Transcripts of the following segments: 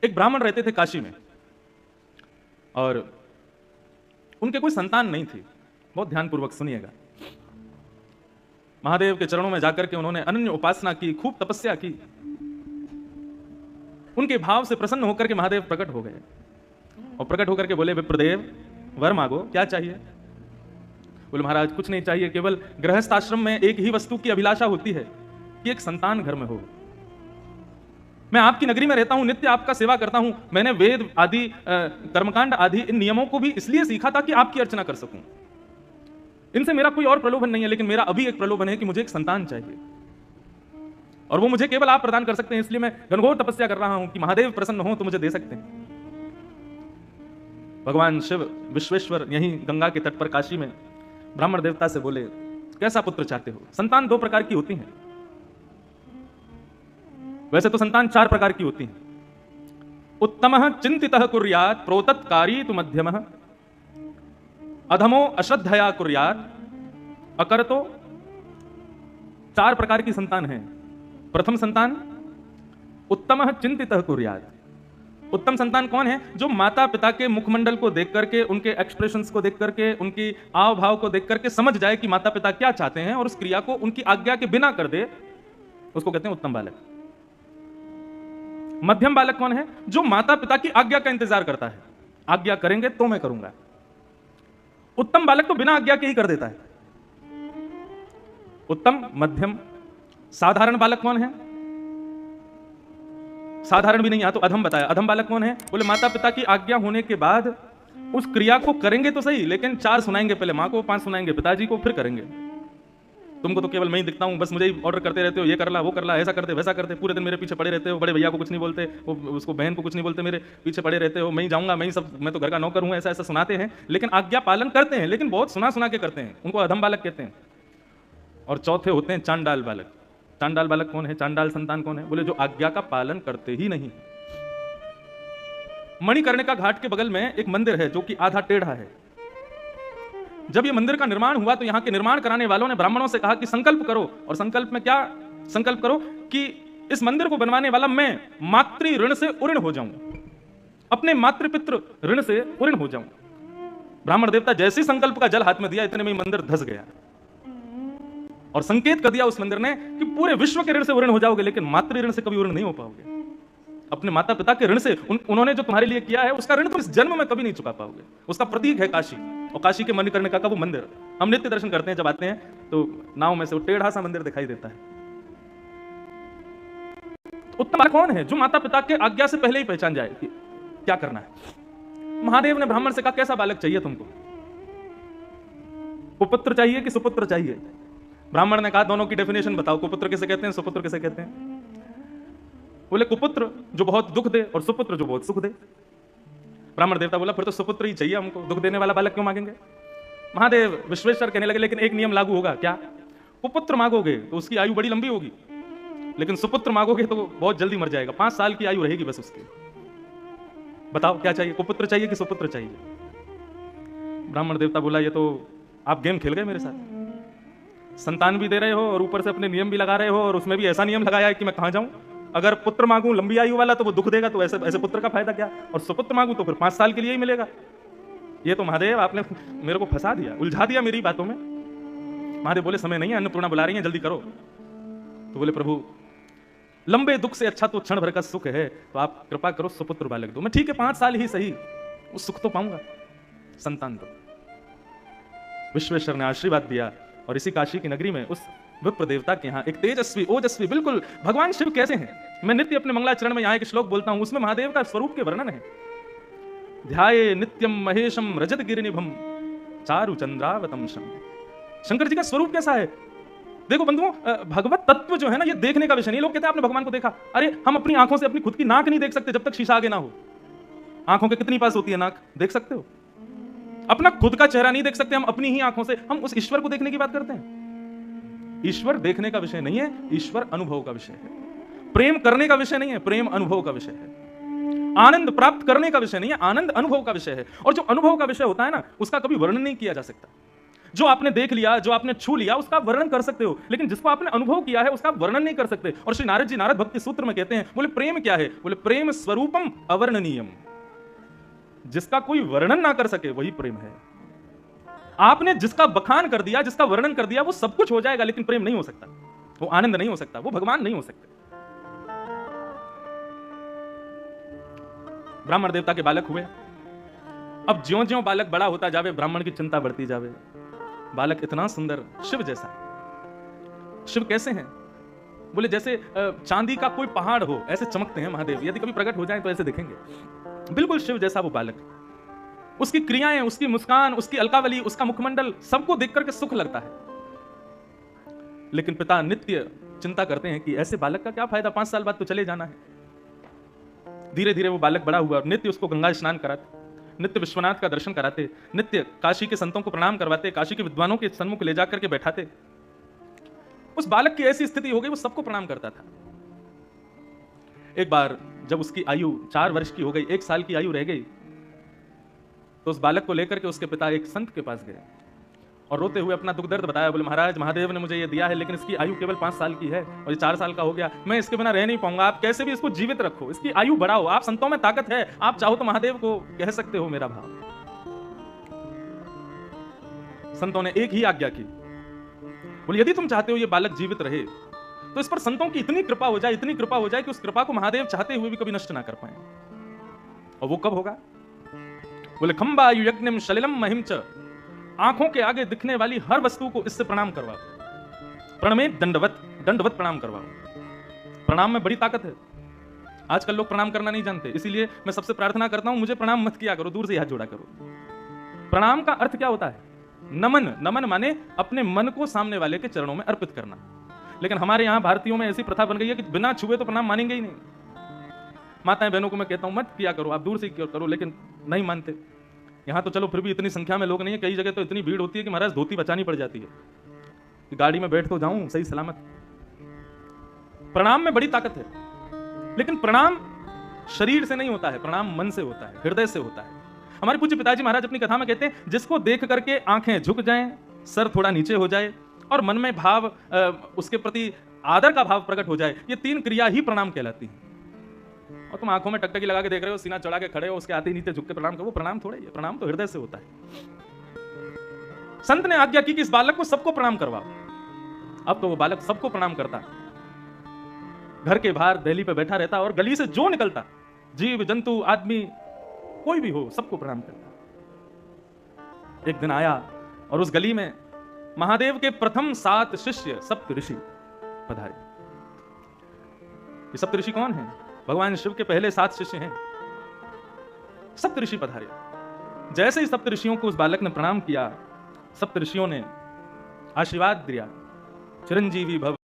एक ब्राह्मण रहते थे काशी में और उनके कोई संतान नहीं थी। बहुत ध्यानपूर्वक सुनिएगा। महादेव के चरणों में जाकर के उन्होंने अनन्य उपासना की, खूब तपस्या की। उनके भाव से प्रसन्न होकर के महादेव प्रकट हो गए और प्रकट होकर के बोले, विप्रदेव वर मांगो, क्या चाहिए? बोले, महाराज कुछ नहीं चाहिए, केवल गृहस्थ आश्रम में एक ही वस्तु की अभिलाषा होती है कि एक संतान घर में हो। मैं आपकी नगरी में रहता हूं, नित्य आपका सेवा करता हूं। मैंने वेद आदि कर्मकांड आदि इन नियमों को भी इसलिए सीखा था कि आपकी अर्चना कर सकूं। इनसे मेरा कोई और प्रलोभन नहीं है, लेकिन मेरा अभी एक प्रलोभन है कि मुझे एक संतान चाहिए और वो मुझे केवल आप प्रदान कर सकते हैं। इसलिए मैं घनघोर तपस्या कर रहा हूं कि महादेव प्रसन्न हो तो मुझे दे सकते हैं। भगवान शिव विश्वेश्वर यहीं गंगा के तट पर काशी में ब्राह्मण देवता से बोले, कैसा पुत्र चाहते हो? संतान दो प्रकार की होती हैं। वैसे तो संतान चार प्रकार की होती हैं। उत्तमः चिंतितः कुर्यात् प्रोतत्कारी तु मध्यमः अधमो अश्रद्धया कुर्यात् अकर्तो। चार प्रकार की संतान है। प्रथम संतान उत्तमः चिंतितः कुर्यात्। उत्तम संतान कौन है? जो माता पिता के मुखमंडल को देख करके, उनके एक्सप्रेशंस को देख करके, उनकी आव भाव को देख करके समझ जाए कि माता पिता क्या चाहते हैं और उस क्रिया को उनकी आज्ञा के बिना कर दे, उसको कहते हैं उत्तम बालक। मध्यम बालक कौन है? जो माता पिता की आज्ञा का इंतजार करता है, आज्ञा करेंगे तो मैं करूंगा। उत्तम बालक तो बिना आज्ञा के ही कर देता है। उत्तम, मध्यम, साधारण बालक कौन है? साधारण भी नहीं, यहां तो अधम बताया। अधम बालक कौन है? बोले, माता पिता की आज्ञा होने के बाद उस क्रिया को करेंगे तो सही, लेकिन चार सुनाएंगे, पहले मां को, पांच सुनाएंगे पिताजी को, फिर करेंगे। तुमको तो केवल मैं ही दिखता हूं, बस मुझे ही ऑर्डर करते रहते हो, ये कर ला, वो कर ला, ऐसा करते, वैसा करते, पूरे दिन मेरे पीछे पड़े रहते हो। बड़े भैया को कुछ नहीं बोलते, वो उसको बहन को कुछ नहीं बोलते, मेरे पीछे पड़े रहते हो। मैं ही जाऊंगा, मैं ही सब, मैं तो घर का नौकर हूं, ऐसा ऐसा सुनाते हैं, लेकिन आज्ञा पालन करते हैं, लेकिन बहुत सुना सुना के करते हैं। उनको अधम बालक कहते हैं। और चौथे होते हैं चांडाल बालक। चांडाल बालक कौन है? चांडाल संतान कौन है? बोले, जो आज्ञा का पालन करते ही नहीं। मणिकर्णिका घाट के बगल में एक मंदिर है जो कि आधा टेढ़ा है। जब ये मंदिर का निर्माण हुआ तो यहां के निर्माण कराने वालों ने ब्राह्मणों से कहा कि संकल्प करो। और संकल्प में क्या संकल्प करो? कि इस मंदिर को बनवाने वाला मैं मातृ ऋण से उऋण हो जाऊं, अपने मातृपितृ ऋण से उऋण हो जाऊं। ब्राह्मण देवता जैसे संकल्प का जल हाथ में दिया, इतने में मंदिर धस गया और संकेत कर दिया उस मंदिर ने कि पूरे विश्व के ऋण से उऋण हो जाओगे, लेकिन मातृ ऋण से कभी उऋण नहीं हो पाओगे। अपने माता पिता के ऋण से उन्होंने जो तुम्हारे लिए किया है उसका ऋण तुम इस जन्म में कभी नहीं चुका पाओगे। उसका प्रतीक है काशी, और काशी के मणिकर्णिका का वो मंदिर। हम नित्य दर्शन करते हैं, जब आते हैं तो नाव में से वो टेढ़ा सा मंदिर दिखाई देता है। उत्तम बालक कौन है? जो माता पिता के आज्ञा से पहले ही पहचान जाए कि क्या करना है। महादेव ने ब्राह्मण से कहा, कैसा बालक चाहिए तुमको? कुपुत्र चाहिए कि सुपुत्र चाहिए? ब्राह्मण ने कहा, दोनों की डेफिनेशन बताओ, कुपुत्र किसे कहते हैं, सुपुत्र किसे कहते हैं? बोले, कुपुत्र जो बहुत दुख दे और सुपुत्र जो बहुत सुख दे। ब्राह्मण देवता बोला, फिर तो सुपुत्र ही चाहिए हमको, दुख देने वाला बालक क्यों मांगेंगे? महादेव विश्वेश्वर कहने लगे, लेकिन एक नियम लागू होगा। क्या? कुपुत्र मांगोगे तो उसकी आयु बड़ी लंबी होगी, लेकिन सुपुत्र मांगोगे तो बहुत जल्दी मर जाएगा, 5 साल की आयु रहेगी बस उसकी। बताओ क्या चाहिए, कुपुत्र चाहिए कि सुपुत्र चाहिए? ब्राह्मण देवता बोला, ये तो आप गेम खेल गए मेरे साथ। संतान भी दे रहे हो और ऊपर से अपने नियम भी लगा रहे हो, और उसमें भी ऐसा नियम लगाया है कि मैं कहां जाऊं। अगर पुत्र मांगू लंबी आयु वाला तो वो दुख देगा, तो ऐसे ऐसे पुत्र का फायदा क्या? और सुपुत्र मांगू तो फिर 5 साल के लिए ही मिलेगा। ये तो महादेव आपने मेरे को फंसा दिया, उलझा दिया मेरी बातों में। महादेव बोले, समय नहीं है, अन्नपूर्णा बुला रही है, जल्दी करो। तो बोले, प्रभु लंबे दुख से अच्छा तो क्षण भर का सुख है, तो आप कृपा करो सुपुत्र बालक दो। मैं ठीक है 5 साल ही सही, उस सुख तो पाऊंगा, संतान दो। विश्वेश्वर ने आशीर्वाद दिया और इसी काशी की नगरी में उस विप्र देवता के यहाँ एक तेजस्वी ओजस्वी, बिल्कुल भगवान शिव कैसे हैं, मैं नित्य अपने मंगलाचरण में यहाँ एक श्लोक बोलता हूं, उसमें महादेव का स्वरूप के वर्णन है। ध्याये नित्यम महेशम रजत गिरिनिभम चारु चंद्रावतंशम। शंकर जी का स्वरूप कैसा है? देखो बंधुओं, भगवत तत्व जो है ना, ये देखने का विषय नहीं। लोग कहते हैं आपने भगवान को देखा। अरे हम अपनी आंखों से अपनी खुद की नाक नहीं देख सकते जब तक शीशा आगे ना हो। आंखों के कितनी पास होती है नाक, देख सकते हो? अपना खुद का चेहरा नहीं देख सकते हम अपनी ही आंखों से। हम उस ईश्वर को देखने की बात करते हैं। ईश्वर देखने का विषय नहीं है, ईश्वर अनुभव का विषय है। प्रेम करने का विषय नहीं है, प्रेम अनुभव का विषय है। आनंद प्राप्त करने का विषय नहीं है, आनंद अनुभव का विषय है। और जो अनुभव का विषय होता है ना, उसका कभी वर्णन नहीं किया जा सकता। जो आपने देख लिया, जो आपने छू लिया, उसका आप वर्णन कर सकते हो, लेकिन जिसको आपने अनुभव किया है उसका आप वर्णन नहीं कर सकते। और श्री नारद जी नारद भक्ति सूत्र में कहते हैं, बोले प्रेम क्या है? बोले प्रेम स्वरूपम अवर्णनीयम। जिसका कोई वर्णन ना कर सके वही प्रेम है। आपने जिसका बखान कर दिया, जिसका वर्णन कर दिया, वो सब कुछ हो जाएगा, लेकिन प्रेम नहीं हो सकता, वो आनंद नहीं हो सकता, वो भगवान नहीं हो सकते। ब्राह्मण देवता के बालक हुए। अब ज्यों ज्यों बालक बड़ा होता जावे, ब्राह्मण की चिंता बढ़ती जावे। बालक इतना सुंदर, शिव जैसा। शिव कैसे हैं? बोले जैसे चांदी का कोई पहाड़ हो, ऐसे चमकते हैं महादेव। यदि कभी प्रकट हो जाए तो ऐसे दिखेंगे। बिल्कुल शिव जैसा वो बालक। उसकी क्रियाएं, उसकी मुस्कान, उसकी अलकावली, उसका मुखमंडल, सबको देख करके सुख लगता है। लेकिन पिता नित्य चिंता करते हैं कि ऐसे बालक का क्या फायदा, 5 साल बाद तो चले जाना है। धीरे धीरे वो बालक बड़ा हुआ। नित्य उसको गंगा स्नान कराते, नित्य विश्वनाथ का दर्शन कराते, नित्य काशी के संतों को प्रणाम करवाते, काशी के विद्वानों के सन्मुख ले जाकर के बैठाते। उस बालक की ऐसी स्थिति हो गई, वो सबको प्रणाम करता था। एक बार जब उसकी आयु 4 वर्ष की हो गई, 1 साल की आयु रह गई, तो उस बालक को लेकर के उसके पिता एक संत के पास गए और रोते हुए अपना दुख दर्द बताया। बोले महाराज, महादेव ने मुझे ये दिया है, लेकिन इसकी आयु केवल 5 साल की है और ये 4 साल का हो गया, मैं इसके बिना रह नहीं पाऊंगा। आप कैसे भी इसको जीवित रखो, इसकी आयु बढ़ाओ। आप संतों में ताकत है, आप चाहो तो महादेव को कह सकते हो मेरा भाव। संतों ने एक ही आज्ञा की, बोले यदि तुम चाहते हो ये बालक जीवित रहे तो इस पर संतों की इतनी कृपा हो जाए, इतनी कृपा हो जाए कि उस कृपा को महादेव चाहते हुए भी कभी नष्ट ना कर पाए। और वो कब होगा? बोले खंबायु यज्ञम सलिलम महिम च, आंखों के आगे दिखने वाली हर वस्तु को इससे प्रणाम करवाओ। प्रणमेत दंडवत, दंडवत प्रणाम करवाओ। प्रणाम में बड़ी ताकत है। आजकल लोग प्रणाम करना नहीं जानते, इसीलिए मैं सबसे प्रार्थना करता हूं, मुझे प्रणाम मत किया करो, दूर से हाथ जोड़ा करो। प्रणाम का अर्थ क्या होता है? नमन। नमन माने अपने मन को सामने वाले के चरणों में अर्पित करना। लेकिन हमारे यहां भारतीयों में ऐसी प्रथा बन गई है कि बिना छुए तो प्रणाम मानेंगे ही नहीं। माताएं बहनों को मैं कहता हूं मत किया करो, आप दूर से करो, लेकिन नहीं मानते। यहां तो चलो फिर भी इतनी संख्या में लोग नहीं है, कई जगह तो इतनी भीड़ होती है कि महाराज धोती बचानी पड़ जाती है कि गाड़ी में बैठ तो जाऊं सही सलामत। प्रणाम में बड़ी ताकत है, लेकिन प्रणाम शरीर से नहीं होता है, प्रणाम मन से होता है, हृदय से होता है। हमारे पूज्य पिताजी महाराज अपनी कथा में कहते हैं, जिसको देख करके आंखें झुक जाएं, सर थोड़ा नीचे हो जाए और मन में भाव, उसके प्रति आदर का भाव प्रकट हो जाए, ये 3 क्रिया ही प्रणाम कहलाती है। और तुम आंखों में टकटकी लगा के देख रहे हो, सीना चढ़ा के खड़े हो, उसके आते नीचे झुक के प्रणाम करो, वो प्रणाम थोड़ा ही है। प्रणाम तो हृदय से होता है। संत ने आज्ञा की कि इस बालक को सबको प्रणाम करवाओ। अब तो वो बालक सबको प्रणाम करता, घर के बाहर दहली पे बैठा रहता और गली से जो निकलता, जीव जंतु आदमी कोई भी हो, सबको प्रणाम करता। एक दिन आया और उस गली में महादेव के प्रथम 7 शिष्य सप्त ऋषि पधारे। ये सप्त ऋषि कौन है? भगवान शिव के पहले 7 शिष्य हैं। सप्त ऋषि पधारे। जैसे ही सप्त ऋषियों को उस बालक ने प्रणाम किया, सप्त ऋषियों ने आशीर्वाद दिया, चिरंजीवी भव।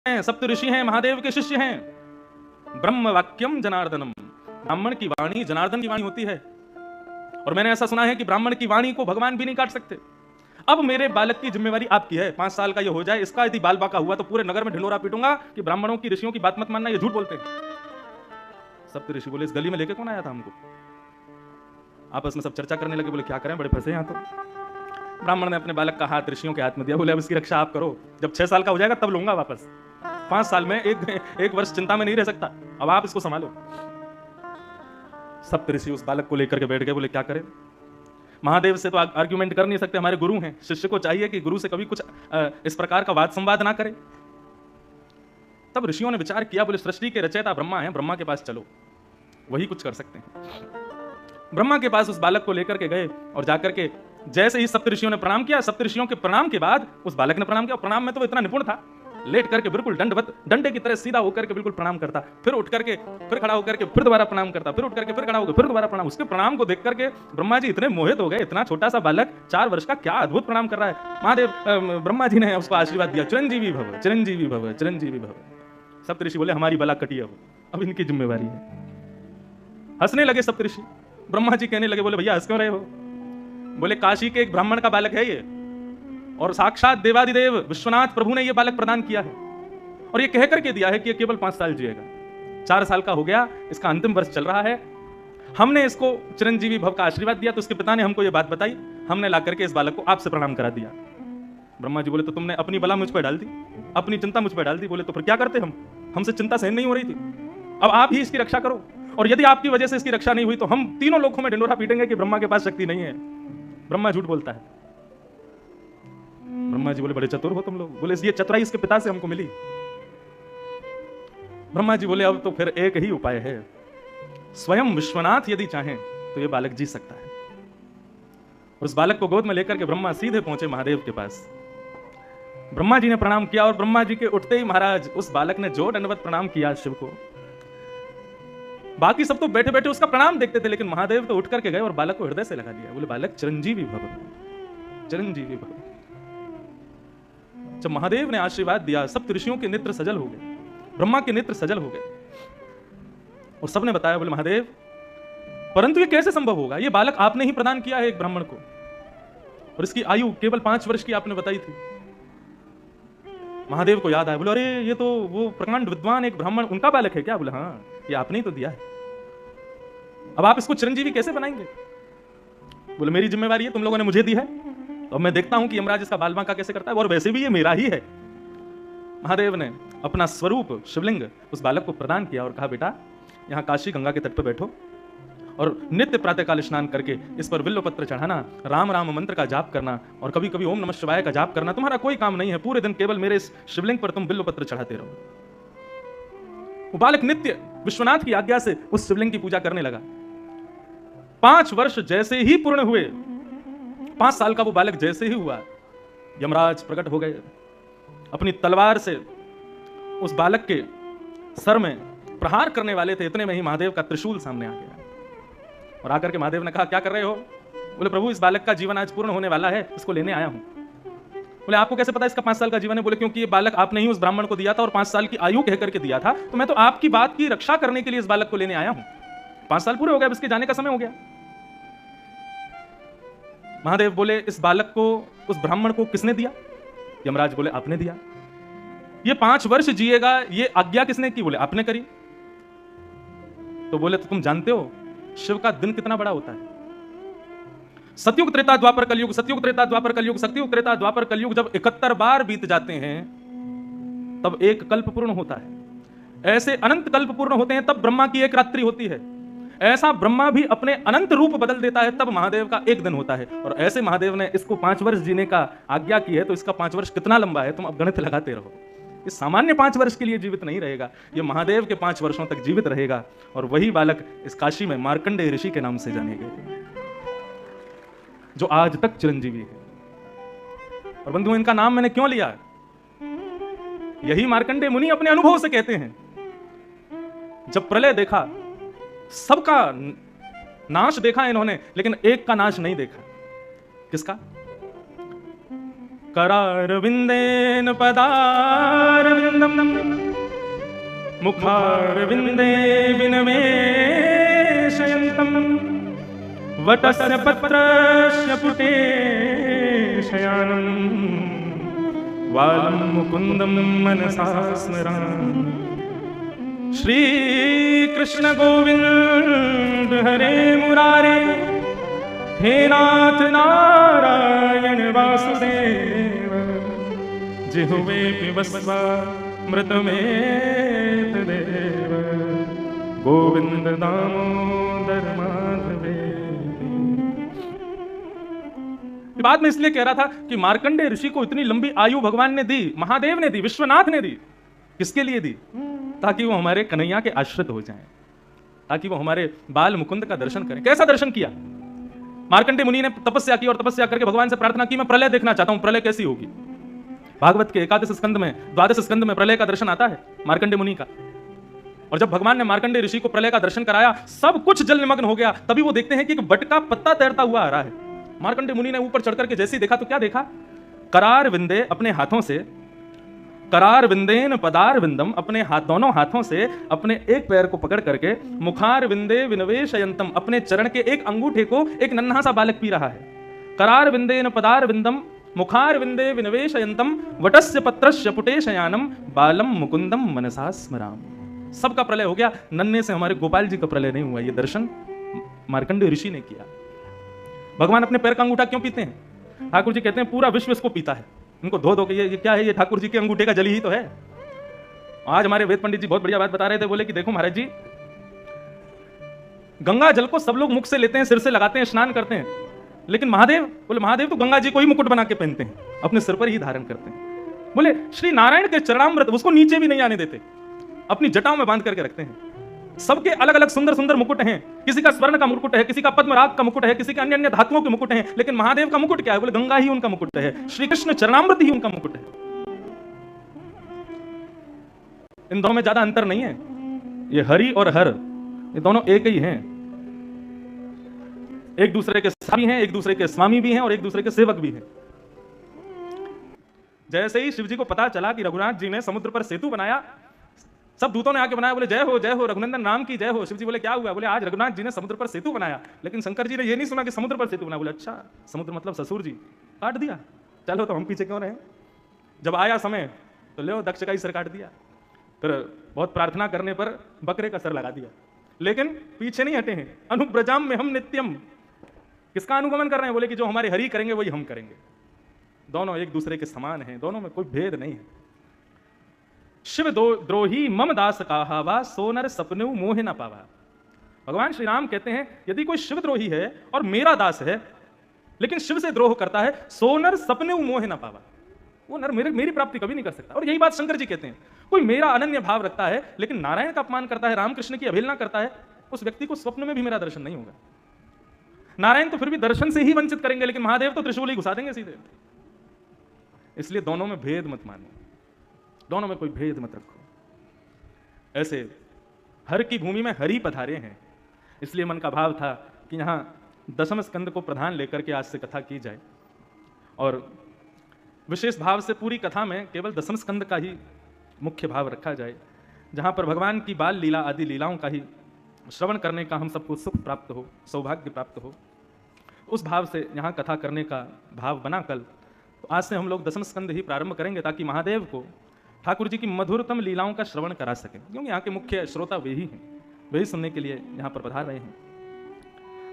सप्त ऋषि हैं, महादेव के शिष्य हैं। ब्रह्म वाक्यम जनार्दनम, ब्राह्मण की वाणी जनार्दन की वाणी होती है। और मैंने ऐसा सुना है कि ब्राह्मण की वाणी को भगवान भी नहीं काट सकते। अब मेरे बालक की जिम्मेवारी आपकी है, 5 साल का ये हो जाए, इसका यदि बाल बाका हुआ तो पूरे नगर में ढिंढोरा पीटूंगा कि ब्राह्मणों की, ऋषियों की बात मत मानना, ये झूठ बोलते हैं। सप्त ऋषि बोले, इस गली में लेके कौन आया था हमको? आपस में सब चर्चा करने लगे, बोले क्या करें, बड़े फंसे यहाँ तो। ब्राह्मण ने अपने बालक का हाथ ऋषियों के हाथ में दिया, बोले अब इसकी रक्षा आप करो, जब 6 साल का हो जाएगा तब लूंगा वापस। 5 साल में एक वर्ष चिंता में नहीं रह सकता, अब आप इसको संभालो। सप्त ऋषि उस बालक को लेकर के बैठ गए, बोले क्या करें? महादेव से तो आर्ग्यूमेंट कर नहीं सकते, हमारे गुरु हैं, शिष्य को चाहिए कि गुरु से कभी कुछ इस प्रकार का वाद संवाद ना करे। तब ऋषियों ने विचार किया, बोले सृष्टि के रचयिता ब्रह्मा हैं, ब्रह्मा के पास चलो, वही कुछ कर सकते हैं। ब्रह्मा के पास उस बालक को लेकर के गए और जाकर के जैसे ही सप्त ऋषियों ने प्रणाम किया, सप्त ऋषियों के प्रणाम के बाद उस बालक ने प्रणाम किया। प्रणाम में तो वो इतना निपुण था, लेट करके बिल्कुल दंडवत, डंडे की तरह सीधा होकर के बिल्कुल प्रणाम करता, फिर उठ करके फिर खड़ा होकर के फिर दोबारा प्रणाम करता, फिर उठ करके फिर खड़ा होकर फिर दोबारा प्रणाम। उसके प्रणाम को देख करके ब्रह्मा जी इतने मोहित हो गए, इतना छोटा सा बालक 4 वर्ष का क्या अद्भुत प्रणाम कर रहा है। महादेव ब्रह्मा जी ने उसको आशीर्वाद दिया, चिरंजीवी भव, चिरंजीवी भव, चिरंजीवी भव। सप्त ऋषि बोले हमारी बला कटी, अब इनकी जिम्मेवारी है। हंसने लगे सप्त ऋषि, ब्रह्मा जी कहने लगे, बोले भैया हंस क्यों रहे हो? बोले काशी के एक ब्राह्मण का बालक है ये, और साक्षात देवादिदेव विश्वनाथ प्रभु ने ये बालक प्रदान किया है, और ये कह करके दिया है कि ये केवल 5 साल जिएगा। 4 साल का हो गया, इसका अंतिम वर्ष चल रहा है। हमने इसको चिरंजीवी भव का आशीर्वाद दिया, तो उसके पिता ने हमको ये बात बताई, हमने ला करके इस बालक को आपसे प्रणाम करा दिया। ब्रह्मा जी बोले, तो तुमने अपनी बला मुझ पर डाल दी, अपनी चिंता मुझ पर डाल दी। बोले तो फिर क्या करते हम, हमसे चिंता सहन नहीं हो रही थी, अब आप ही इसकी रक्षा करो, और यदि आपकी वजह से इसकी रक्षा नहीं हुई तो हम तीनों लोगों में ढिंडोरा पीटेंगे कि ब्रह्मा के पास शक्ति नहीं है। ब्रह्मा झूठ बोलता है। ब्रह्मा जी बोले, बड़े चतुर हो तुम लोग। बोले ये चतुराई इसके पिता से हमको मिली। ब्रह्मा जी बोले, अब तो फिर एक ही उपाय है, स्वयं विश्वनाथ यदि चाहें तो ये बालक जी सकता है। और उस बालक को गोद में लेकर के ब्रह्मा सीधे पहुंचे महादेव के पास। ब्रह्मा जी ने प्रणाम किया, और ब्रह्मा जी के उठते ही महाराज उस बालक ने जो दंडवत प्रणाम किया शिव को। बाकी सब तो बैठे बैठे उसका प्रणाम देखते थे, लेकिन महादेव तो उठ करके गए और बालक को हृदय से लगा दिया। बोले, बालक चिरंजीवी भव, चिरंजीवी भव। जब महादेव ने आशीर्वाद दिया, सब ऋषियों के नेत्र सजल हो गए, ब्रह्मा के नेत्र सजल हो गए, और सबने बताया, बोले महादेव परंतु ये कैसे संभव होगा, ये बालक आपने ही प्रदान किया है एक ब्राह्मण को, और इसकी आयु केवल 5 वर्ष की आपने बताई थी। महादेव को याद आया, बोले अरे ये तो वो प्रकांड विद्वान एक ब्राह्मण, उनका बालक है क्या? बोले हाँ, ये आपने ही तो दिया है, अब आप इसको चिरंजीवी कैसे बनाएंगे? बोले मेरी जिम्मेवारी है, तुम लोगों ने मुझे दी है, तो मैं देखता हूं कि यमराज इसका बाल बांका कैसे करता है, और वैसे भी ये मेरा ही है। महादेव ने अपना स्वरूप शिवलिंग उस बालक को प्रदान किया और कहा, बेटा यहां काशी गंगा के तट पर बैठो, और नित्य प्रातःकाल स्नान करके इस पर बिल्व पत्र चढ़ाना, राम राम मंत्र का जाप करना, और कभी कभी ओम नमः शिवाय का जाप करना। तुम्हारा कोई काम नहीं है, पूरे दिन केवल मेरे इस शिवलिंग पर तुम बिल्व पत्र चढ़ाते रहो। वो बालक नित्य विश्वनाथ की आज्ञा से उस शिवलिंग की पूजा करने लगा। 5 वर्ष जैसे ही पूर्ण हुए, 5 साल का वो बालक जैसे ही हुआ, यमराज प्रकट हो गए, अपनी तलवार से उस बालक के सर में प्रहार करने वाले थे। इतने में ही महादेव का त्रिशूल सामने आ गया, और आकर के महादेव ने कहा, क्या कर रहे हो? बोले प्रभु इस बालक का जीवन आज पूर्ण होने वाला है, इसको लेने आया हूं। बोले आपको कैसे पता इसका 5 साल का जीवन है? बोले क्योंकि ये बालक आपने ही उस ब्राह्मण को दिया था, और 5 साल की आयु कह करके दिया था, तो मैं तो आपकी बात की रक्षा करने के लिए इस बालक को लेने आया हूं। 5 साल पूरे हो गए, अब इसके जाने का समय हो गया। महादेव बोले, इस बालक को उस ब्राह्मण को किसने दिया? यमराज बोले, आपने दिया। ये 5 वर्ष जिएगा, ये आज्ञा किसने की? बोले आपने करी। तो बोले तो तुम जानते हो शिव का दिन कितना बड़ा होता है? सतयुग त्रेता द्वापर कलयुग, सतयुग त्रेता द्वापर कलयुग, सतयुग त्रेता द्वापर कलयुग जब 71 बार बीत जाते हैं तब एक कल्प पूर्ण होता है। ऐसे अनंत कल्प पूर्ण होते हैं तब ब्रह्मा की एक रात्रि होती है। ऐसा ब्रह्मा भी अपने अनंत रूप बदल देता है तब महादेव का एक दिन होता है। और ऐसे महादेव ने इसको 5 वर्ष जीने का आज्ञा की है, तो इसका 5 वर्ष कितना लंबा है तुम अब गणित लगाते रहो। ये सामान्य 5 वर्ष के लिए जीवित नहीं रहेगा, ये महादेव के 5 वर्षों तक जीवित रहेगा। और वही बालक इस काशी में मार्कंडेय ऋषि के नाम से जाने गए, जो आज तक चिरंजीवी है। और बंधु इनका नाम मैंने क्यों लिया? यही मार्कंडेय मुनि अपने अनुभव से कहते हैं, जब प्रलय देखा, सबका नाश देखा इन्होंने, लेकिन एक का नाश नहीं देखा। किसका? करारविंदेन पदारविंदम मुखारविंदे विनवेशयन्तम वटस्य पत्रस्य पुटे शयानम वालं मुकुंदम मनसा स्मरामि। श्री कृष्ण गोविंद हरे मुरारे, हे नाथ नारायण वासुदेव, जिह्वे पिबस्वा मृतमेतदेव, गोविंद दामोदर माधवे। बाद में इसलिए कह रहा था कि मार्कंडेय ऋषि को इतनी लंबी आयु भगवान ने दी, महादेव ने दी, विश्वनाथ ने दी। किसके लिए दी? ताकि वो हमारे कन्हैया के आश्रित हो जाएं, ताकि वो हमारे बाल मुकुंद का दर्शन करें। कैसा दर्शन किया? मार्कंडेय मुनि ने तपस्या की और तपस्या करके भगवान से प्रार्थना की, मैं प्रलय देखना चाहता हूं, प्रलय कैसी होगी। भागवत के 11 स्कंद में, 12 स्कंद में प्रलय का दर्शन आता है मार्कंडेय मुनि का। और जब भगवान ने मार्कंडेय ऋषि को प्रलय का दर्शन कराया, सब कुछ जल निमग्न हो गया। तभी वो देखते हैं कि एक बट का पत्ता तैरता हुआ आ रहा है। मार्कंडेय मुनि ने ऊपर चढ़ करके जैसे ही देखा तो क्या देखा? करार विंदे, अपने हाथों से करार विंदेन पदार विंदम, अपने हाथ, दोनों हाथों से अपने एक पैर को पकड़ करके मुखार विंदे विनवेशयंतम, अपने चरण के एक अंगूठे को एक नन्हा सा बालक पी रहा है। करार विंदेन पदार विंदम मुखार विंदे विनवेशयंतम वटस्य पत्रस्य पुटे शयानम बालम मुकुंदम मनसा स्मराम। सबका प्रलय हो गया, नन्हे से हमारे गोपाल जी का प्रलय नहीं हुआ। ये दर्शन मार्कंडेय ऋषि ने किया। भगवान अपने पैर का अंगूठा क्यों पीते हैं? ठाकुर जी कहते हैं पूरा विश्व इसको पीता है। इनको धो धो के ये क्या है, ये ठाकुर जी के अंगूठे का जल ही तो है। आज हमारे वेद पंडित जी बहुत बढ़िया बात बता रहे थे, बोले कि देखो महाराज जी, गंगा जल को सब लोग मुख से लेते हैं, सिर से लगाते हैं, स्नान करते हैं, लेकिन महादेव, बोले महादेव तो गंगा जी को ही मुकुट बना के पहनते हैं, अपने सिर पर ही धारण करते हैं। बोले श्री नारायण के चरणामृत उसको नीचे भी नहीं आने देते, अपनी जटाओं में बांध करके रखते हैं। सबके अलग अलग सुंदर सुंदर मुकुट हैं, किसी का स्वर्ण का मुकुट है, किसी का पद्मराग का मुकुट है, किसी के अन्य अन्य धातुओं के मुकुट हैं, लेकिन महादेव का मुकुट क्या है? बोले गंगा ही उनका मुकुट है, श्री कृष्ण चरणामृत ही उनका मुकुट है। इन दोनों में ज्यादा अंतर नहीं है। ये हरि और हर, ये दोनों एक ही हैं, एक दूसरे के स्वामी हैं, एक दूसरे के स्वामी भी हैं और एक दूसरे के सेवक भी हैं। जैसे ही शिव जी को पता चला कि रघुनाथ जी ने समुद्र पर सेतु बनाया, सब दूतों ने आके बनाया, बोले जय हो रघुनंदन नाम की जय हो। शिव जी बोले क्या हुआ? बोले आज रघुनाथ जी ने समुद्र पर सेतु बनाया। लेकिन शंकर जी ने ये नहीं सुना कि समुद्र पर सेतु बनाया। बोले अच्छा, समुद्र मतलब ससुर जी, काट दिया, चलो तो हम पीछे क्यों रहे। जब आया समय तो ले दक्ष का ही सर काट दिया, फिर बहुत प्रार्थना करने पर बकरे का सर लगा दिया, लेकिन पीछे नहीं हटे हैं। अनुब्रजाम में हम नित्यम, किसका अनुगमन कर रहे हैं? बोले कि जो हमारे हरि करेंगे वही हम करेंगे। दोनों एक दूसरे के समान हैं, दोनों में कोई भेद नहीं है। शिव द्रोही मम दास कहावा, सोनर सपनु मोह न पावा। भगवान श्री राम कहते हैं यदि कोई शिव द्रोही है और मेरा दास है, लेकिन शिव से द्रोह करता है, सोनर सपनु मोह न पावा, वो नर मेरी प्राप्ति कभी नहीं कर सकता। और यही बात शंकर जी कहते हैं, कोई मेरा अनन्य भाव रखता है लेकिन नारायण का अपमान करता है, रामकृष्ण की अवहेलना करता है, उस व्यक्ति को स्वप्न में भी मेरा दर्शन नहीं होगा। नारायण तो फिर भी दर्शन से ही वंचित करेंगे, लेकिन महादेव तो त्रिशूल ही घुसा देंगे सीधे। इसलिए दोनों में भेद मत मानो, दोनों में कोई भेद मत रखो। ऐसे हर की भूमि में हरि पधारे हैं, इसलिए मन का भाव था कि यहां दशम स्कंद को प्रधान लेकर के आज से कथा की जाए, और विशेष भाव से पूरी कथा में केवल दशम स्कंद का ही मुख्य भाव रखा जाए, जहां पर भगवान की बाल लीला आदि लीलाओं का ही श्रवण करने का हम सबको सुख प्राप्त हो, सौभाग्य प्राप्त हो। उस भाव से यहाँ कथा करने का भाव बना कल, तो आज से हम लोग दशम स्कंद ही प्रारंभ करेंगे, ताकि महादेव को ठाकुर जी की मधुरतम लीलाओं का श्रवण करा सकें, क्योंकि यहाँ के मुख्य श्रोता वे ही हैं, वही सुनने के लिए यहाँ पर पधार रहे हैं।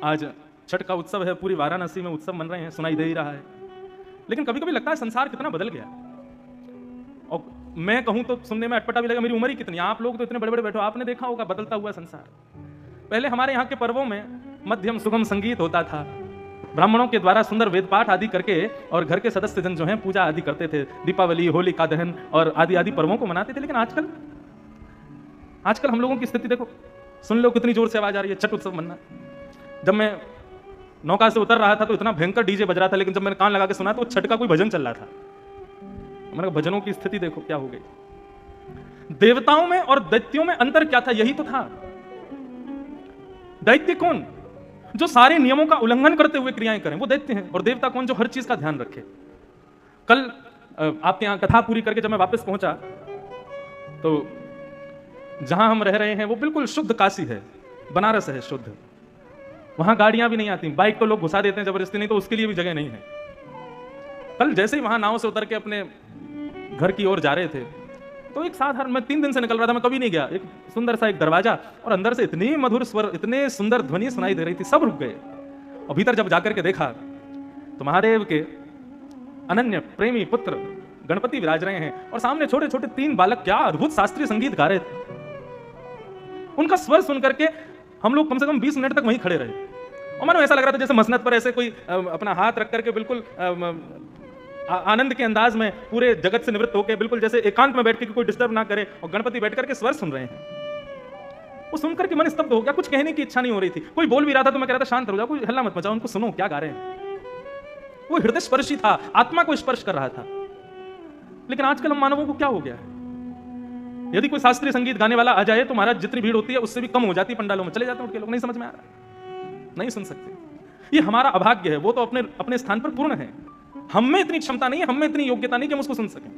आज छठ का उत्सव है, पूरी वाराणसी में उत्सव मन रहे हैं, सुनाई दे ही रहा है। लेकिन कभी कभी लगता है संसार कितना बदल गया, और मैं कहूं तो सुनने में अटपटा भी लगा, मेरी उम्र ही कितनी, आप लोग तो इतने बड़े बड़े बैठो, आपने देखा होगा बदलता हुआ संसार। पहले हमारे यहाँ के पर्वों में मध्यम सुगम संगीत होता था, ब्राह्मणों के द्वारा सुंदर वेद पाठ आदि करके, और घर के सदस्य जन जो हैं पूजा आदि करते थे, दीपावली, होली का दहन और आदि आदि पर्वों को मनाते थे। लेकिन आजकल हम लोगों की स्थिति देखो, सुन लो कितनी जोर से आवाज आ रही है, छठ उत्सव मनना। जब मैं नौका से उतर रहा था तो इतना भयंकर डीजे बज रहा था, लेकिन जब मैंने कान लगा के सुना तो छठ का कोई भजन चल रहा था। मैंने कहा भजनों की स्थिति देखो क्या हो गई। देवताओं में और दैत्यों में अंतर क्या था? यही तो था। दैत्य कौन? जो सारे नियमों का उल्लंघन करते हुए क्रियाएं करें, वो दैत्य हैं। और देवता कौन? जो हर चीज का ध्यान रखे। कल आपके यहां कथा पूरी करके जब मैं वापस पहुंचा तो जहां हम रह रहे हैं वो बिल्कुल शुद्ध काशी है, बनारस है शुद्ध। वहां गाड़ियां भी नहीं आती, बाइक तो लोग घुसा देते हैं जबरदस्ती, नहीं तो उसके लिए भी जगह नहीं है। कल जैसे ही वहां नाव से उतर के अपने घर की ओर जा रहे थे तो एक साधारण, मैं 3 दिन से निकल रहा था, मैं कभी नहीं गया, एक सुंदर सा एक दरवाजा, और अंदर से इतनी मधुर स्वर, इतने सुंदर ध्वनि सुनाई दे रही थी, सब रुक गए। और भीतर जब जाकर के देखा तो महादेव के अनन्य प्रेमी पुत्र गणपति विराज रहे हैं, और सामने छोटे छोटे 3 बालक क्या अद्भुत शास्त्रीय संगीत गा रहे थे। उनका स्वर सुन करके हम लोग कम से कम 20 मिनट तक वहीं खड़े रहे, और मानो ऐसा लग रहा था जैसे मसनद पर ऐसे कोई अपना हाथ रख करके बिल्कुल आनंद के अंदाज में पूरे जगत से निवृत्त होकर, बिल्कुल जैसे एकांत में बैठ के कोई डिस्टर्ब ना करे, और गणपति बैठ करके स्वर सुन रहे हैं। वो सुनकर के मन स्तब्ध हो गया, कुछ कहने की इच्छा नहीं हो रही थी। कोई बोल भी रहा था तो मैं कह रहा था शांत हो जाओ, कोई हल्ला मत मचाओ, उनको सुनो क्या गा रहे हैं। वो हृदय स्पर्शी था, आत्मा को स्पर्श कर रहा था। लेकिन आजकल हम मानवों को क्या हो गया है, यदि कोई शास्त्रीय संगीत गाने वाला आ जाए तो महाराज जितनी भीड़ होती है उससे भी कम हो जाती है, पंडालों में चले जाते हैं उनके लोग, नहीं समझ में आ रहा, नहीं सुन सकते। ये हमारा अभाग्य है। वो तो अपने स्थान पर पूर्ण है, हम में इतनी क्षमता नहीं है, हम में इतनी योग्यता नहीं कि हम उसको सुन सकें।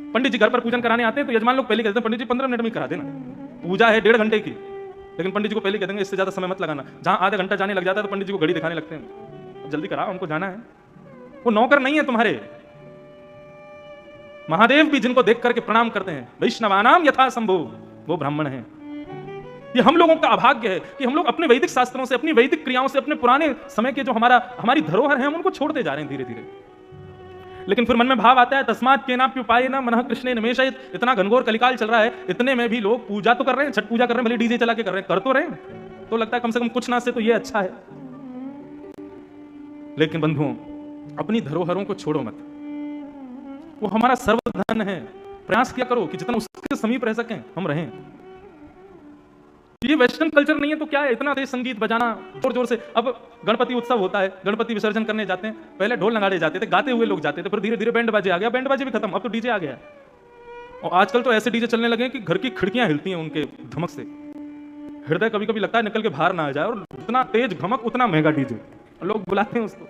पंडित जी घर पर पूजन कराने आते हैं तो यजमान लोग पहले कहते हैं पंडित जी 15 मिनट में करा देना, पूजा है 1.5 घंटे की, लेकिन पंडित जी को पहले कह देंगे इससे ज्यादा समय मत लगाना। जहां आधा घंटा जाने लग जाता है तो पंडित जी को घड़ी दिखाने लगते हैं, जल्दी कराओ हमको जाना है। वो नौकर नहीं है तुम्हारे। महादेव भी जिनको देख करके प्रणाम करते हैं, वैष्णवानाम यथा संभो, वो ब्राह्मण हैं। ये हम लोगों का अभाग्य है कि हम लोग अपने वैदिक शास्त्रों से, अपनी वैदिक क्रियाओं से, अपने पुराने समय के जो हमारी धरोहर है, हम उनको छोड़ते जा रहे हैं धीरे धीरे। लेकिन फिर मन में भाव आता है तस्मात् केनाप्युपायेन मनः कृष्णेन निमेषयेत्, इतना घनघोर कलिकाल चल रहा है, इतने में भी लोग पूजा तो कर रहे हैं, छठ पूजा कर रहे हैं, भले डीजे चला के कर रहे हैं, कर तो रहे हैं, तो लगता है कम से कम कुछ ना से तो ये अच्छा है। लेकिन बंधुओं, अपनी धरोहरों को छोड़ो मत, वो हमारा सर्वधन है। प्रयास किया करो कि जितना उसके समीप रह सकें हम रहें। ये वेस्टर्न कल्चर नहीं है तो क्या है, इतना तेज संगीत बजाना जोर जोर से। अब गणपति उत्सव होता है, गणपति विसर्जन करने जाते हैं, पहले ढोल नगाड़े जाते थे, गाते हुए लोग जाते थे, फिर धीरे धीरे बैंड बाजे आ गया, बैंड बाजे भी खत्म, अब तो डीजे आ गया। और आजकल तो ऐसे डीजे चलने लगे कि घर की खिड़कियां हिलती हैं उनके धमक से, हृदय कभी कभी लगता है निकल के बाहर ना आ जाए। और जितना तेज धमक उतना महंगा डीजे, लोग बुलाते हैं उसको।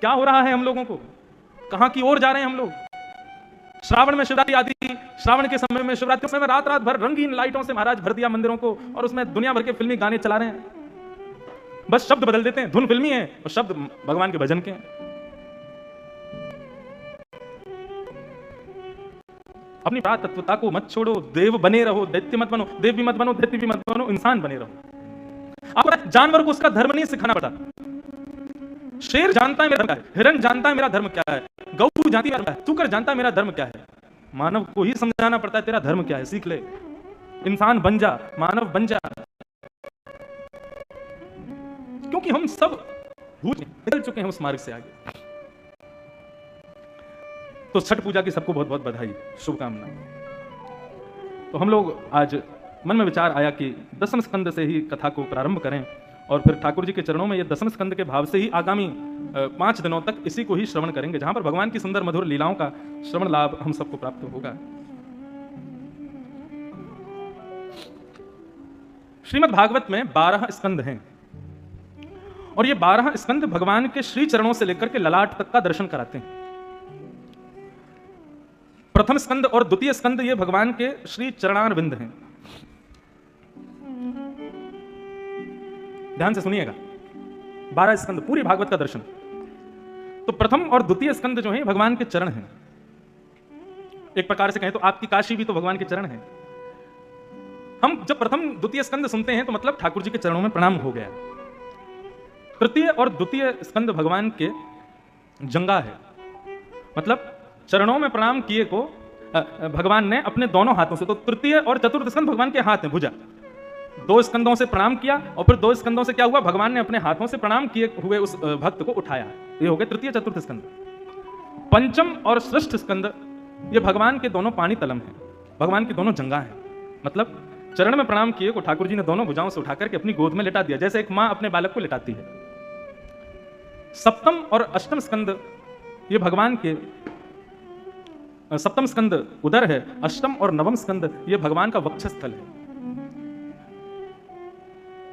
क्या हो रहा है हम लोगों को, कहां की ओर जा रहे हैं हम लोग। श्रावण में शिवरात्रि आती, श्रावण के समय में, शिवरात्रि के समय में रात रात भर रंगीन लाइटों से महाराज भर दिया मंदिरों को, और उसमें दुनिया भर के फिल्मी गाने चला रहे हैं। बस शब्द बदल देते हैं, धुन फिल्मी है और शब्द भगवान के भजन के हैं। अपनी तत्वता को मत छोड़ो, देव बने रहो, दैत्य मत बनो। देव भी मत बनो, दैत्य भी मत बनो, इंसान बने रहो। आपको जानवर को उसका धर्म नहीं सिखाना पड़ता। शेर जानता है मेरा धर्म क्या है, हिरण जानता है मेरा धर्म क्या है, गौ जानती है, सुकर जानता है मेरा धर्म क्या है। मानव को ही समझाना पड़ता है तेरा धर्म क्या है, सीख ले, इंसान बन जा, मानव बन जा। क्योंकि हम सब निकल चुके हैं उस मार्ग से आगे। तो छठ पूजा की सबको बहुत बहुत बधाई, शुभकामनाएं। तो हम लोग आज मन में विचार आया कि दसम स्कंद से ही कथा को प्रारंभ करें, और फिर ठाकुर जी के चरणों में ये दसम स्कंद के भाव से ही आगामी 5 दिनों तक इसी को ही श्रवण करेंगे, जहां पर भगवान की सुंदर मधुर लीलाओं का श्रवण लाभ हम सबको प्राप्त होगा। श्रीमद् भागवत में 12 स्कंद हैं, और ये 12 स्कंद भगवान के श्री चरणों से लेकर के ललाट तक का दर्शन कराते हैं। प्रथम स्कंद और द्वितीय स्कंद ये भगवान के श्री चरणारविंद हैं। ध्यान से सुनिएगा, 12 स्कंद पूरी भागवत का दर्शन। तो प्रथम और द्वितीय स्कंद जो है भगवान के चरण हैं। एक प्रकार से कहें तो आपकी काशी भी तो भगवान के चरण हैं। हम जब प्रथम द्वितीय स्कंद सुनते हैं तो मतलब ठाकुर जी के चरणों में प्रणाम हो गया। तृतीय और द्वितीय स्कंद भगवान के जंगा है, मतलब चरणों में प्रणाम किए को भगवान ने अपने दोनों हाथों से, तो तृतीय और चतुर्थ स्कंद भगवान के हाथ में भुजा, 2 स्कंदों से प्रणाम किया, और फिर 2 स्कंदों से क्या हुआ, भगवान ने अपने हाथों से प्रणाम किए हुए उस भक्त को उठाया। ये हो गए तृतीय चतुर्थ स्कंद। पंचम और षष्ठ स्कंद ये भगवान के दोनों पानी तलम हैं, भगवान की दोनों जंगा हैं। मतलब चरण में प्रणाम किए को ठाकुर जी ने दोनों भुजाओं से उठाकर के अपनी गोद में लिटा दिया, जैसे एक मां अपने बालक को लिटाती है। सप्तम और अष्टम स्कंद ये भगवान के, सप्तम स्कंद उदर है, अष्टम और नवम स्कंद ये भगवान का वक्षस्थल है,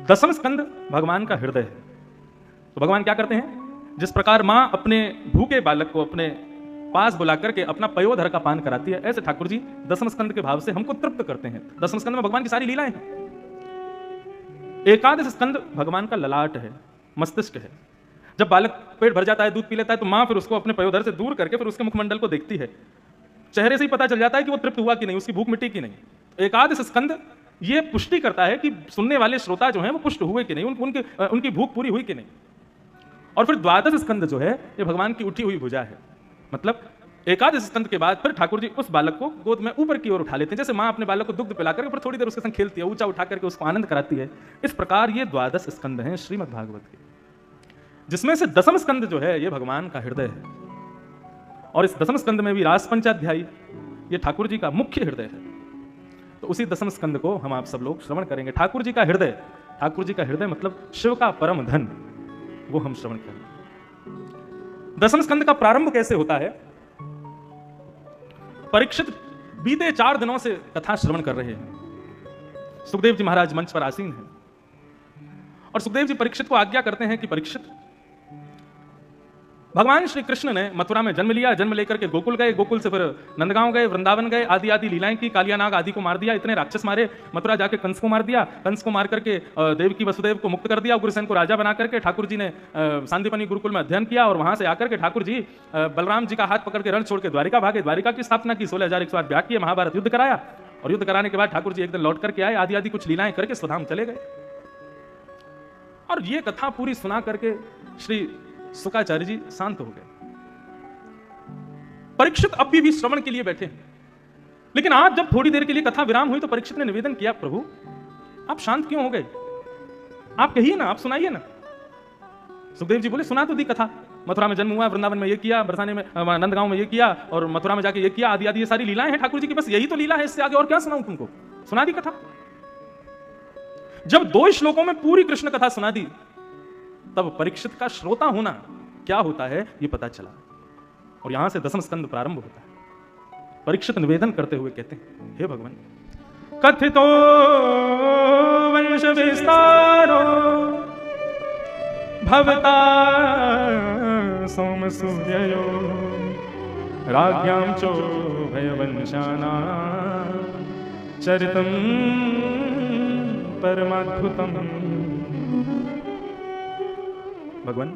दसम स्कंद भगवान का हृदय है। तो भगवान क्या करते हैं, जिस प्रकार मां अपने भूखे बालक को अपने पास बुलाकर के अपना पयोधर का पान कराती है, ऐसे ठाकुर जी दसम स्कंद के भाव से हमको तृप्त करते हैं। दसम स्कंद में भगवान की सारी लीलाएं हैं। एकादश स्कंद भगवान का ललाट है, मस्तिष्क है। जब बालक पेट भर जाता है, दूध पी लेता है, तो मां फिर उसको अपने पयोधर से दूर करके फिर उसके मुखमंडल को देखती है, चेहरे से ही पता चल जाता है कि वो तृप्त हुआ कि नहीं, उसकी भूख मिटी कि नहीं। एकादश स्कंद ये पुष्टि करता है कि सुनने वाले श्रोता जो हैं वो पुष्ट हुए कि नहीं, उनकी भूख पूरी हुई कि नहीं। और फिर द्वादश स्कंद जो है ये भगवान की उठी हुई भुजा है। मतलब एकादश स्कंद के बाद फिर ठाकुर जी उस बालक को गोद में ऊपर की ओर उठा लेते हैं, जैसे मां अपने बालक को दुग्ध पिला करके फिर थोड़ी देर उसके संग खेलती है, ऊंचा उठा करके उसको आनंद कराती है। इस प्रकार ये द्वादश स्कंद हैं श्रीमद् भागवत के, जिसमें से दसम स्कंद जो है ये भगवान का हृदय है। और इस दसम स्कंद में भी रास पंचाध्यायी ये ठाकुर जी का मुख्य हृदय है। तो उसी दसम स्कंद को हम आप सब लोग श्रवण करेंगे। ठाकुर जी का हृदय, ठाकुर जी का हृदय मतलब शिव का परम धन, वो हम श्रवण करेंगे। दसम स्कंद का प्रारंभ कैसे होता है? परीक्षित बीते 4 दिनों से कथा श्रवण कर रहे हैं। सुखदेव जी महाराज मंच पर आसीन हैं और सुखदेव जी परीक्षित को आज्ञा करते हैं कि परीक्षित, भगवान श्री कृष्ण ने मथुरा में जन्म लिया, जन्म लेकर के गोकुल गए, गोकुल से फिर नंदगांव गए, वृंदावन गए, आदि आदि लीलाएं की, कालियानाग आदि को मार दिया, इतने राक्षस मारे, मथुरा जाके कंस को मार दिया, कंस को मार करके देवकी वसुदेव को मुक्त कर दिया, उग्रसेन को राजा बना करके ठाकुर जी ने सांदीपनी गुरुकुल में अध्ययन किया और वहां से आकर के ठाकुर जी बलराम जी का हाथ पकड़ के रण छोड़ के द्वारिका भागे, द्वारिका की स्थापना की, 16,108 ब्याह किए, महाभारत युद्ध कराया और युद्ध कराने के बाद ठाकुर जी एक दिन लौट करके आए, आदि आदि कुछ लीलाएं करके स्वधाम चले गए। और ये कथा पूरी सुना करके श्री शुकाचार्य जी शांत हो गए। परीक्षित अभी भी श्रवण के लिए बैठे हैं, लेकिन आज जब थोड़ी देर के लिए कथा विराम हुई तो परीक्षित ने निवेदन किया, प्रभु आप शांत क्यों हो गए? आप कहिए ना, आप सुनाइए ना। सुखदेव जी बोले, सुना तो दी कथा, मथुरा में जन्म हुआ, वृंदावन में ये किया, बरसाने में नंदगांव में ये किया और मथुरा में जाके ये किया, आदि आदि ये सारी लीलाएं हैं ठाकुर जी की, बस यही तो लीला है, इससे आगे और क्या सुनाऊं तुमको? सुना दी कथा। जब 2 श्लोकों में पूरी कृष्ण कथा सुना दी तब परीक्षित का श्रोता होना क्या होता है ये पता चला और यहां से 10वां स्कंद प्रारंभ होता है। परीक्षित निवेदन करते हुए कहते हैं, हे भगवान, कथितो वंश विस्तारो भवता सोम सूर्यो राज्ञां चो भयवंशाना चरितम परमाद्भुतम। भगवान,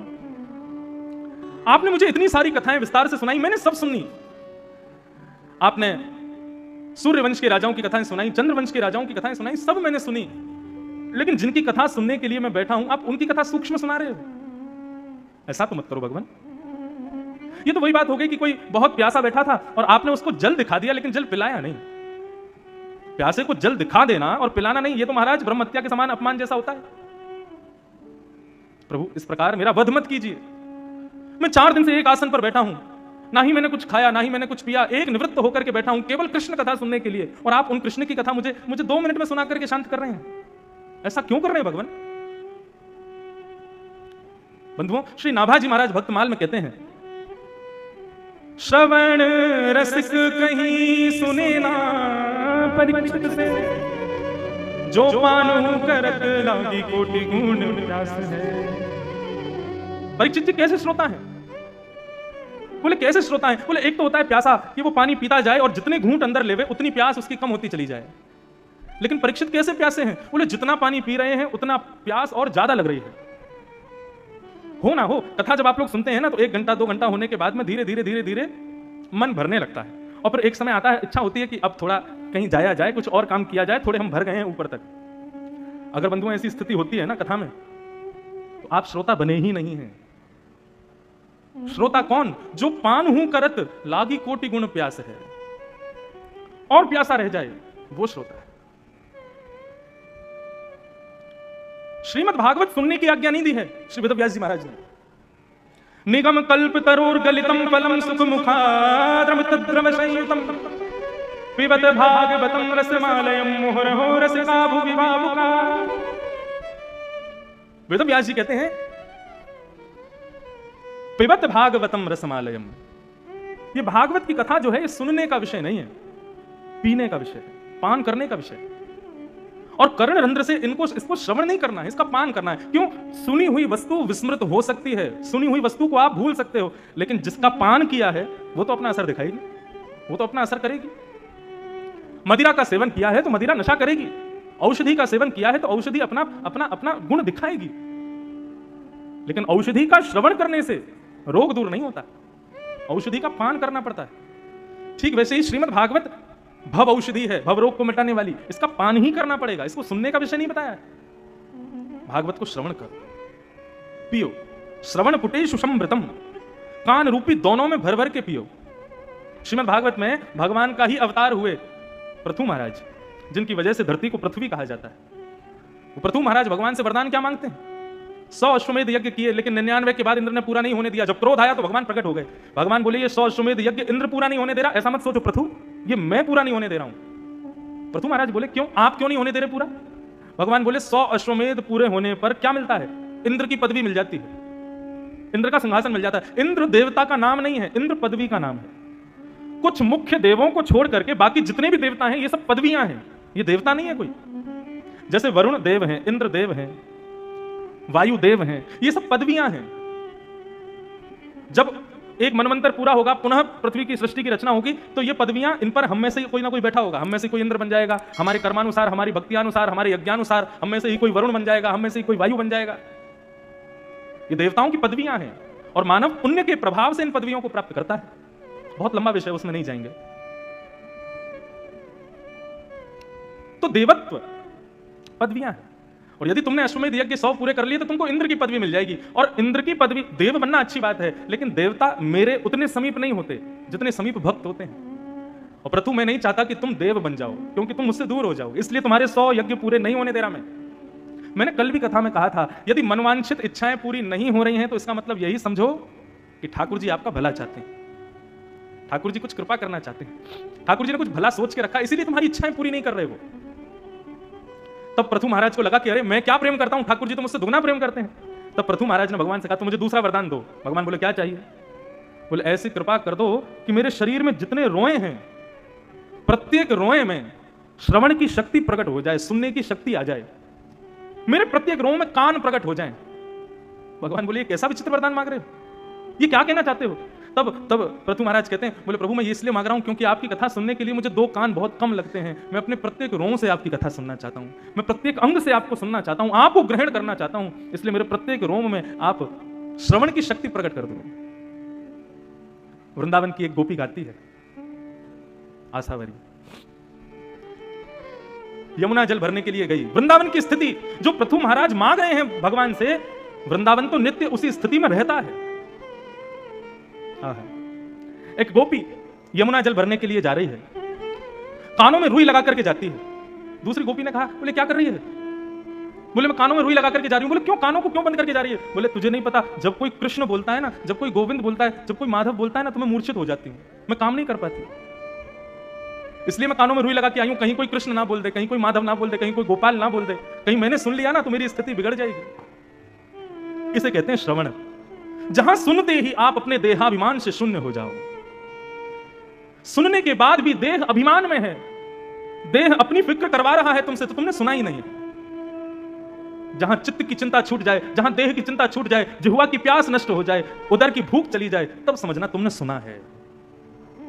आपने मुझे इतनी सारी कथाएं विस्तार से सुनाई, मैंने सब सुनी। आपने सूर्यवंश के राजाओं की कथाएं सुनाई, चंद्रवंश के राजाओं की कथाएं सुनाई, सब मैंने सुनी, लेकिन जिनकी कथा सुनने के लिए मैं बैठा हूं आप उनकी कथा सूक्ष्म सुना रहे हो। ऐसा तो मत करो भगवान। ये तो वही बात हो गई कि कोई बहुत प्यासा बैठा था और आपने उसको जल दिखा दिया लेकिन जल पिलाया नहीं। प्यासे को जल दिखा देना और पिलाना नहीं, ये तो महाराज ब्रह्म हत्या के समान अपमान जैसा होता है। प्रभु इस प्रकार मेरा वध मत कीजिए। मैं 4 दिन से एक आसन पर बैठा हूं, ना ही मैंने कुछ खाया, ना ही मैंने कुछ पिया, एक निवृत्त होकर के बैठा हूं केवल कृष्ण कथा सुनने के लिए, और आप उन कृष्ण की कथा मुझे 2 मिनट में सुना करके शांत कर रहे हैं। ऐसा क्यों कर रहे हैं भगवान? बंधुओं, श्री नाभाजी महाराज भक्तमाल में कहते हैं, श्रवण रसिक कहीं सुने ना परीक्षित से, जो पानु करत लागी कोटि गुण व्यास है। परीक्षित जी कैसे श्रोता है? बोले कैसे श्रोता है? बोले एक तो होता है प्यासा कि वो पानी पीता जाए और जितने घूंट अंदर लेवे उतनी प्यास उसकी कम होती चली जाए, लेकिन परीक्षित कैसे प्यासे हैं? बोले जितना पानी पी रहे हैं उतना प्यास और ज्यादा लग रही है। हो ना हो, कथा जब आप लोग सुनते हैं ना तो 1 घंटा 2 घंटा होने के बाद में धीरे धीरे धीरे धीरे मन भरने लगता है, और फिर एक समय आता है, इच्छा होती है कि अब थोड़ा कहीं जाया जाए, कुछ और काम किया जाए, थोड़े हम भर गए हैं ऊपर तक। अगर बंधुओं ऐसी स्थिति होती है ना कथा में, तो आप श्रोता बने ही नहीं हैं। श्रोता कौन? जो पान हूं करत लागी कोटि गुण प्यास है, और प्यासा रह जाए, वो श्रोता है। श्रीमद् भागवत सुनने की आज्ञा नहीं दी है श्री वेदव्यास जी महाराज ने। निगम कल्प तरोर गलितम फलम सुख मुखाद्रम तद्रव संयुतम पिबत भागवतम रसमालयम मुहुर्हो रसिका भुवि भावुका। वेदव्यास जी कहते हैं, पिबत भागवतम रसमालयम, ये भागवत की कथा जो है ये सुनने का विषय नहीं है, पीने का विषय है, पान करने का विषय है। और कर्ण रंध्र से इसको श्रवण नहीं करना है, इसका पान करना है। क्यों? सुनी हुई वस्तु विस्मृत हो सकती है, सुनी हुई वस्तु को आप भूल सकते हो, लेकिन जिसका पान किया है वो तो अपना असर दिखाएगी, वो तो अपना असर करेगी। मदिरा का सेवन किया है तो मदिरा नशा करेगी, औषधि का सेवन किया है तो औषधि अपना अपना अपना गुण दिखाएगी, लेकिन औषधि का श्रवण करने से रोग दूर नहीं होता, औषधि का पान करना पड़ता है। ठीक वैसे ही श्रीमद् भागवत भव औषधि है, भव रोग को मिटाने वाली, इसका पान ही करना पड़ेगा, इसको सुनने का विषय नहीं बताया। भागवत को श्रवण करो, पियो। श्रवण पुटेषु समृतम, कान रूपी दोनों में भर भर के पियो। श्रीमद् भागवत में भगवान का ही अवतार हुए पृथु महाराज, जिनकी वजह से धरती को पृथ्वी कहा जाता है। वो पृथु महाराज भगवान से वरदान क्या मांगते हैं? 100 अश्वमेध यज्ञ किए, लेकिन 99 के बाद इंद्र ने पूरा नहीं होने दिया। जब क्रोध आया तो भगवान प्रकट हो गए। भगवान बोले, ये 100 अश्वमेध यज्ञ इंद्र पूरा नहीं होने दे रहा, ऐसा मत सोचो पृथु, ये मैं पूरा नहीं होने दे रहा हूं। पृथु महाराज बोले, क्यों? आप क्यों नहीं होने दे रहे पूरा? भगवान बोले, 100 अश्वमेध पूरे होने पर क्या मिलता है? इंद्र की पदवी मिल जाती है, इंद्र का सिंहासन मिल जाता है। इंद्र देवता का नाम नहीं है, इंद्र पदवी का नाम है। कुछ मुख्य देवों को छोड़ करके बाकी जितने भी देवता हैं ये सब पदवियां हैं, ये देवता नहीं है कोई। जैसे वरुण देव हैं, इंद्र देव हैं, वायु देव हैं, ये सब पदवियां हैं। जब एक मनवंतर पूरा होगा, पुनः पृथ्वी की सृष्टि की रचना होगी, तो ये पदवियां, इन पर हम में से कोई ना कोई बैठा होगा। हम में से कोई इंद्र बन जाएगा, हमारे कर्मानुसार, हमारी भक्तियानुसार, हमारे यज्ञानुसार। हम में से ही कोई वरुण बन जाएगा, हम में से ही कोई वायु बन जाएगा। ये देवताओं की पदवियां हैं और मानव पुण्य के प्रभाव से इन पदवियों को प्राप्त करता है। बहुत लंबा विषय, उसमें नहीं जाएंगे। तो देवत्व पदवियां हैं, और यदि तुमने अश्वमेध यज्ञ 100 पूरे कर लिए तो तुमको इंद्र की पदवी मिल जाएगी। और इंद्र की पदवी, देव बनना अच्छी बात है, लेकिन देवता मेरे उतने समीप नहीं होते जितने समीप भक्त होते हैं। और प्रथु, मैं नहीं चाहता कि तुम देव बन जाओ, क्योंकि तुम मुझसे दूर हो जाओ, इसलिए तुम्हारे 100 यज्ञ पूरे नहीं होने दे रहा मैंने कल भी कथा में कहा था, यदि मनवांछित इच्छाएं पूरी नहीं हो रही हैं तो इसका मतलब यही समझो कि ठाकुर जी आपका भला चाहते हैं, ठाकुर जी कुछ कृपा करना चाहते हैं, ठाकुर जी ने कुछ भला सोच के रखा, इसीलिए तुम्हारी इच्छाएं पूरी नहीं कर रहे हो। तब प्रथु महाराज को लगा कि अरे मैं क्या प्रेम करता हूं, ठाकुर जी तो मुझसे दुगना प्रेम करते हैं। तब प्रथु महाराज ने भगवान से कहा, तो मुझे दूसरा वरदान दो। भगवान बोले, क्या चाहिए? बोले, ऐसी कृपा कर दो कि मेरे शरीर में जितने रोए हैं, प्रत्येक रोए में श्रवण की शक्ति प्रकट हो जाए, सुनने की शक्ति आ जाए, मेरे प्रत्येक रोए में कान प्रकट हो जाए। भगवान बोले, कैसा विचित्र वरदान मांग रहे हो, ये क्या कहना चाहते हो? तब प्रथु महाराज कहते हैं, बोले, प्रभु मैं ये इसलिए मांग रहा हूं क्योंकि आपकी कथा सुनने के लिए मुझे 2 कान बहुत कम लगते हैं। मैं अपने प्रत्येक रोम से आपकी कथा सुनना चाहता हूं, मैं प्रत्येक अंग से आपको सुनना चाहता हूं, आपको ग्रहण करना चाहता हूं, इसलिए मेरे प्रत्येक रोम में आप श्रवण की शक्ति प्रकट कर दो। वृंदावन की एक गोपी गाती है, आसावरी, यमुना जल भरने के लिए गई। वृंदावन की स्थिति जो प्रथु महाराज मांग रहे हैं भगवान से, वृंदावन तो नित्य उसी स्थिति में रहता है। एक गोपी यमुना जल भरने के लिए जा रही है, कानों में रुई लगा करके जाती है। दूसरी गोपी ने कहा, बोले क्या कर रही है? बोले, मैं कानों में रुई लगा करके जा रही हूं। बोले, क्यों, कानों को क्यों बंद करके जा रही है? बोले, तुझे नहीं पता, जब कोई कृष्ण बोलता है ना, जब कोई गोविंद बोलता है, जब कोई माधव बोलता है ना, तो मैं मूर्छित हो जाती हूं, मैं काम नहीं कर पाती, इसलिए मैं कानों में रुई लगा के आई हूं। कहीं कोई कृष्ण ना बोल दे, कहीं कोई माधव ना बोल दे, कहीं कोई गोपाल ना बोल दे, कहीं मैंने सुन लिया ना तो मेरी स्थिति बिगड़ जाएगी। इसे कहते हैं श्रवण, जहां सुनते ही आप अपने देहाभिमान से शून्य हो जाओ। सुनने के बाद भी देह अभिमान में है, देह अपनी फिक्र करवा रहा है तुमसे, तो तुमने सुना ही नहीं। जहां चित्त की चिंता छूट जाए, जहां देह की चिंता छूट जाए, जिह्वा की प्यास नष्ट हो जाए, उदर की भूख चली जाए, तब समझना तुमने सुना है।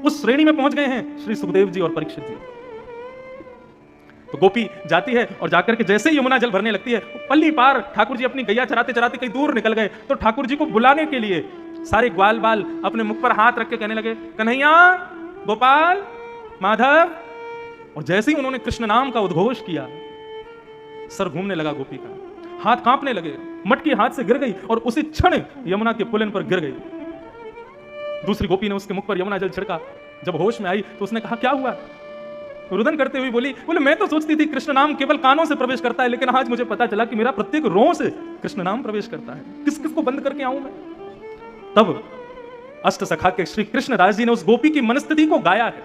उस श्रेणी में पहुंच गए हैं श्री सुखदेव जी और परीक्षित जी। तो गोपी जाती है और जाकर के जैसे ही यमुना जल भरने लगती है, पल्ली पार ठाकुर जी अपनी गैया चराते चराते कहीं दूर निकल गए, तो ठाकुर जी को बुलाने के लिए सारे ग्वाल बाल अपने मुख पर हाथ रख के कहने लगे, कन्हैया, गोपाल, माधव। और जैसे ही उन्होंने कृष्ण नाम का उद्घोष किया, सर घूमने लगा गोपी का, हाथ कांपने लगे, मटकी हाथ से गिर गई और उसी क्षण यमुना के पुलिन पर गिर गई। दूसरी गोपी ने उसके मुख पर यमुना जल छिड़का। जब होश में आई तो उसने कहा, क्या हुआ? रुदन करते हुए बोले, मैं तो सोचती थी कृष्ण नाम केवल कानों से प्रवेश करता है, लेकिन आज मुझे पता चला कि मेरा प्रत्येक रों से कृष्ण नाम प्रवेश करता है। किस किस को बंद करके आऊं मैं? तब अष्ट सखा के श्री कृष्ण राज जी ने उस गोपी की मनस्थिति को गाया है।